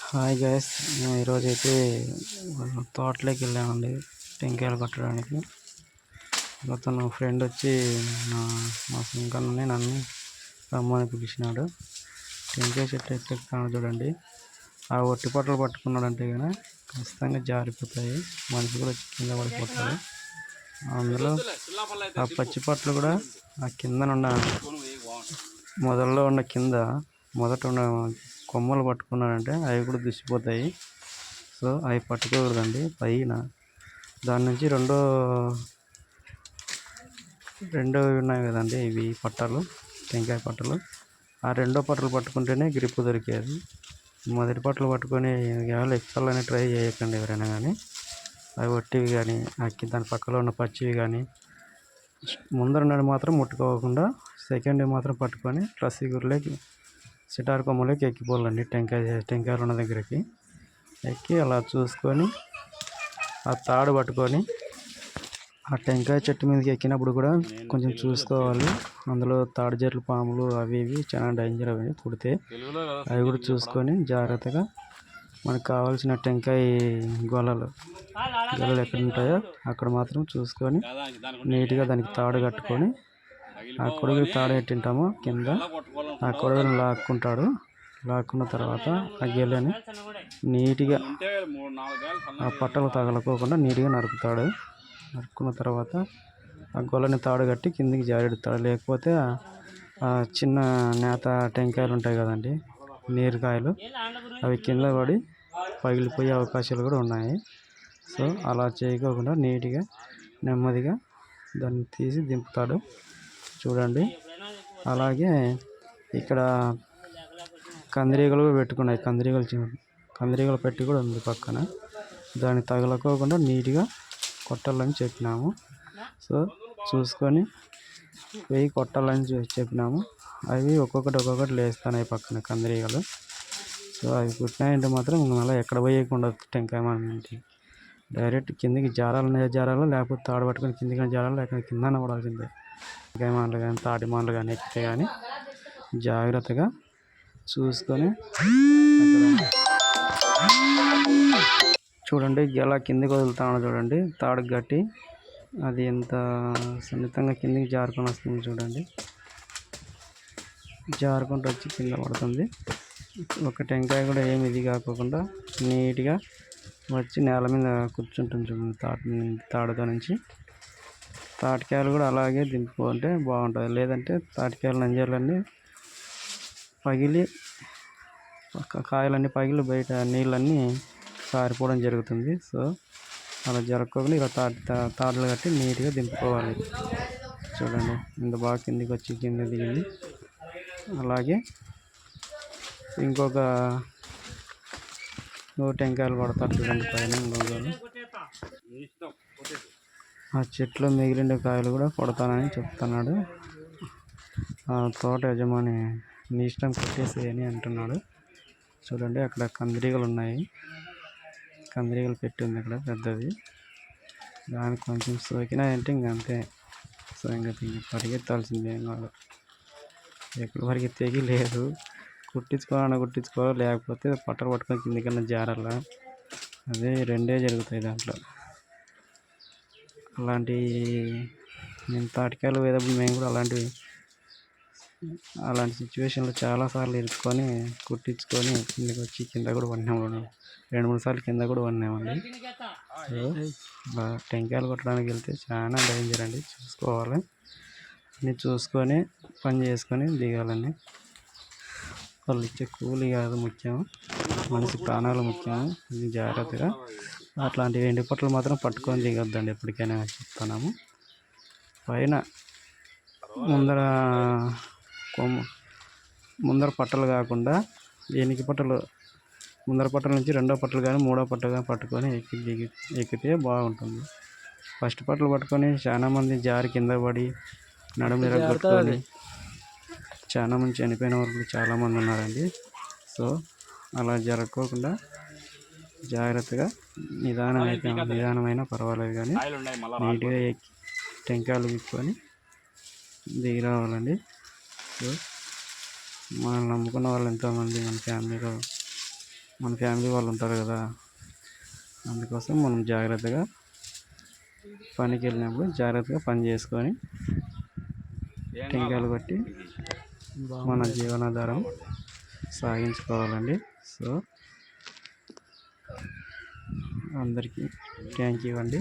Hi guys, మేము ఈరోజైతే తోటలోకి వెళ్ళామండి టెంకాయలు కొట్టడానికి. అతను ఫ్రెండ్ వచ్చి మా సింకల్ని నన్ను రమ్మని పిలిచినాడు. టెంకాయ చెట్లు ఎట్లెక్కుతాను చూడండి. ఆ ఒట్టి పొట్టలు పట్టుకున్నాడంటే కానీ ఖచ్చితంగా జారిపోతాయి, మనిషి కూడా వచ్చి కింద పడిపోతారు. అందులో ఆ పచ్చి పొట్టలు కూడా ఆ కిందనున్న మొదల్లో ఉన్న మొదట ఉన్న కొమ్మలు పట్టుకున్నాడంటే అవి కూడా దుసిపోతాయి. సో అవి పట్టుకోకూడదండి. పైన దాని నుంచి రెండో ఉన్నాయి కదండి, ఇవి పట్టలు, టెంకాయ పట్టలు. ఆ రెండో పట్టలు పట్టుకుంటేనే గ్రిప్ దొరికేది. మొదటి పట్టలు పట్టుకొని ఎక్కాలని ట్రై చేయకండి ఎవరైనా కానీ. అవి ఒట్టివి కానీ దాని పక్కలో ఉన్న పచ్చివి కానీ ముందరున్నది మాత్రం ముట్టుకోకుండా సెకండ్ మాత్రం పట్టుకొని ప్లస్ గురిలోకి సిటార్ కొమ్మలోకి ఎక్కిపోవాలండి. టెంకాయలు ఉన్న దగ్గరికి ఎక్కి అలా చూసుకొని ఆ తాడు పట్టుకొని ఆ టెంకాయ చెట్టు మీదకి ఎక్కినప్పుడు కూడా కొంచెం చూసుకోవాలి. అందులో తాడుజెర్లు పాములు అవి ఇవి చాలా డేంజర్. అవి కుడితే అవి కూడా చూసుకొని జాగ్రత్తగా మనకు కావాల్సిన టెంకాయ గొలలు ఎక్కడ ఉంటాయో అక్కడ మాత్రం చూసుకొని నీట్గా దానికి తాడు కట్టుకొని ఆ కొడుగుని తాడు పెట్టింటామో కింద ఆ కొడుగుని లాక్కున్న తర్వాత ఆ గెలని నీట్గా ఆ పట్టలు తగలకోకుండా నీట్గా నరుకున్న తర్వాత ఆ గొల్లని తాడు కట్టి కిందికి జారెడతాడు. లేకపోతే ఆ చిన్న నేత టెంకాయలు ఉంటాయి కదండి, నీరుకాయలు, అవి కింద పడి పగిలిపోయే అవకాశాలు కూడా ఉన్నాయి. సో అలా చేయకోకుండా నీట్గా నెమ్మదిగా దాన్ని తీసి దింపుతాడు చూడండి. అలాగే ఇక్కడ కందిరీగలు పెట్టుకున్నాయి. కందిరీగలు పెట్టి కూడా ఉంది పక్కన. దాన్ని తగలకోకుండా నీట్గా కొట్టాలని చెప్పినాము. సో చూసుకొని వెయ్యి కొట్టాలని చెప్పినాము. అవి ఒక్కొక్కటి లేస్తున్నాయి పక్కన కందిరీగలు. సో అవి కుట్టినాయంటే మాత్రం మళ్ళీ ఎక్కడ పోయకుండా టెంకాయ మనకి డైరెక్ట్ కిందికి జారాలు, లేకపోతే తాడు పట్టుకొని కిందికి జారాలు, లేకపోతే కింద పడాల్సిందే. టెంకాయ మానలు కానీ తాటి మానలు కానీ ఎక్కితే కానీ జాగ్రత్తగా చూసుకొని చూడండి. ఎలా కిందికి వదులుతామో చూడండి, తాడుకు కట్టి అది ఎంత సున్నితంగా కిందికి జారుకొని వస్తుంది చూడండి. జారుకుంటూ వచ్చి కింద పడుతుంది. ఒక టెంకాయ కూడా ఏమి ఇది కాకుండా నీట్గా వచ్చి నేల మీద కూర్చుంటుంది చూడండి. తాడుతో నుంచి తాటికాయలు కూడా అలాగే దింపుకుంటే బాగుంటుంది. లేదంటే తాటికాయలు నంజర్లన్నీ పగిలి కాయలన్నీ పగిలి బయట నీళ్ళన్నీ కారిపోవడం జరుగుతుంది. సో అలా జరగకుండా ఇలా తాడులు కట్టి నీట్గా దింపుకోవాలి. చూడండి ఇంత బాగా కిందికి వచ్చి కింద దిగింది. అలాగే ఇంకొక టెంకాయలు పడతారు చూడండి పైన. ఆ చెట్లో మిగిలిన కాయలు కూడా కొడతానని చెప్తున్నాడు. ఆ తోట యజమాని నీ ఇష్టం కొట్టేసేయని అంటున్నాడు. చూడండి అక్కడ కందిరీగలు ఉన్నాయి. కందిరీగలు పెట్టింది అక్కడ పెద్దది. దానికి కొంచెం సోకినాయంటే ఇంకంతే సంగతి. పరిగెత్తాల్సిందే. ఎక్కడి వరకు తెగి లేదు. కుట్టించుకోవాలి, లేకపోతే పట్టలు పట్టుకొని కిందికన్నా జారాల. అదే రెండే జరుగుతాయి దాంట్లో. నేను తాటికాయలు వేదప్పుడు మేము కూడా అలాంటి సిచ్యువేషన్లో చాలాసార్లు ఇరుక్కొని కుట్టించుకొని కిందకి వచ్చి కింద కూడా పడినాము. 2-3 సార్లు కింద కూడా పడినామండి. సో టెంకాయలు కొట్టడానికి వెళ్తే చాలా డేంజర్ అండి. చూసుకోవాలి, అన్నీ చూసుకొని పని చేసుకొని దిగాలండి. వాళ్ళు ఇచ్చే కూలి కాదు ముఖ్యం, మనిషి ప్రాణాలు ముఖ్యం. ఇది జాగ్రత్తగా అట్లాంటి ఎండి పట్టలు మాత్రం పట్టుకొని దిగొద్దండి ఎప్పటికైనా చెప్తున్నాము. పైన ముందర పట్టలు కాకుండా ఎనికి పట్టలు, ముందర పట్టల నుంచి రెండో పట్టలు కానీ మూడో పట్టలు కానీ పట్టుకొని ఎక్కితే బాగుంటుంది. ఫస్ట్ పట్టలు పట్టుకొని చాలామంది జారి కింద పడి నడుము విరగొట్టుకొని చాలామంది చనిపోయిన వాళ్ళు చాలామంది ఉన్నారండి. సో అలా జరగకోకుండా జాగ్రత్తగా నిదానమైన పర్వాలేదు కానీ నీట్గా ఎక్కి టెంకాయలు విప్పుకొని దిగి రావాలండి. సో మనల్ని నమ్ముకున్న వాళ్ళు ఎంతోమంది మన ఫ్యామిలీలో మన ఫ్యామిలీ వాళ్ళు ఉంటారు కదా, అందుకోసం మనం జాగ్రత్తగా పనికి వెళ్ళినప్పుడు జాగ్రత్తగా పని చేసుకొని టెంకాయలు కొట్టి మన జీవనాధారం సాగించుకోవాలండి. సో అందరికీ థ్యాంక్ యూ అండి.